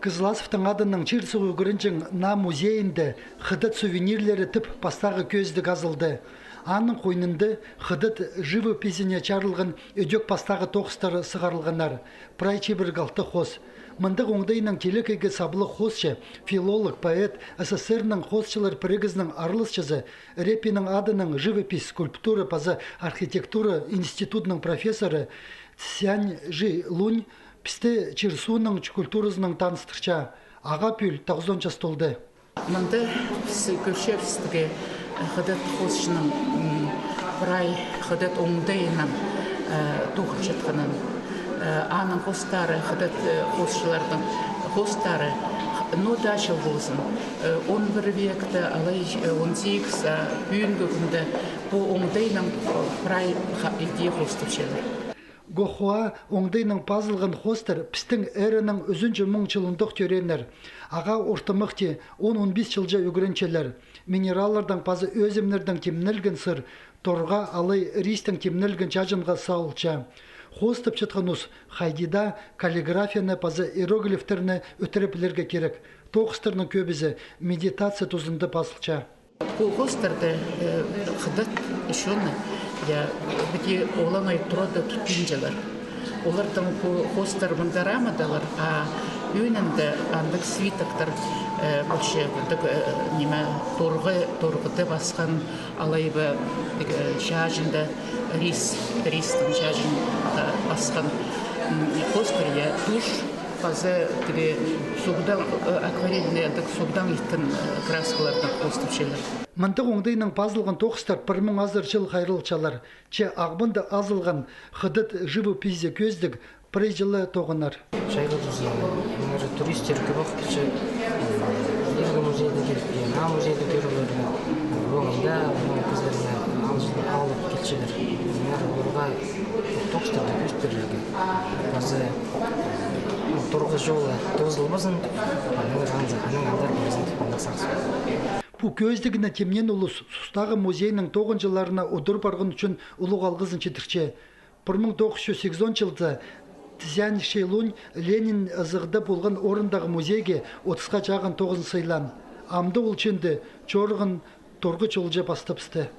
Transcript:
Кызласовтың адының Чирсуғы көрінчің на музейінде хыдыт сувенирлері тіп пастағы көзді газылды. Аның қойнынды хыдыт живописіне чарылған өдек пастағы тоқыстары сығарылғанар. Прайчы бір қалты қос. Мындық оңдайының телекеге сабылы қосшы, филолог, поэт, СССР-ның қосшылар пірігізінің арлысшызы, Репиның адының живопись, скульптура, пазы архитектура институтының профессоры Цянь Жи Лунь пісті Чирсуның культурызының таныстырча аға пүл тағызон частолды. Мында көршерістіге қыдет қосшының бірай қыдет оңдайының тұғып жатқанын, аның қостары, қыдет қосшылардың қостары ну дашыл болсын. 11 векті, алай 18 бүйінгі күнді бұл оңдайның бірай идея қостып шелер. Гохуа оңдайның пазылған хостер пістің әрінің үзінчі мұңчылындық төренер. Аға ортымықты 10-15 жылжа өгірінчелер. Минераллардан пазы өзімнердің темнелген сыр, торға алай ристің темнелген чажынға сауылча. Хостып чытқанус хайдида каллиграфияны пазы иероглифтерні өтірепілерге керек. Тоқыстырның көбізі медитация тұзынды пасылча. Бұл хостарды қыдат үшіні бізге олаңай тұрады тұтынжалар. Олардың хостар мұндарамадалар, а өйнінді андық свитақтар бұлшы торғыды басқан алайбы жажында ристің жажын басқан хостар туш базы акварельный сугдан еттін краскалардың хостып шелер. Мындық оңдайның пазылған тоқыстар 1000 азыр жыл қайрылчалар. Че ағбынды азылған хыдыт живопизе көздік бір жылы тоғынар. Жайлы тұзын, туристер көбақ кіші елгі музейді келіп, на музейді көрілерді, оңында қызларына алып кетшілер. Оларға тоқыстарды көстерлерге. Базы тұрғы жолы тоғызылмасын, аның алдар көрізін сақсы. Бұл көздігіні темнен ұлыс сұстағы музейінің 9 жыларына ұдыр барғын үшін ұлық алғызын четірче. 1980 жылда Цзянь Шилунь Ленин ызығды болған орындағы музейге 30-ға жағын 9 сыйлан. Амды ұлчынды чорғын торғы чолжа бастапсты.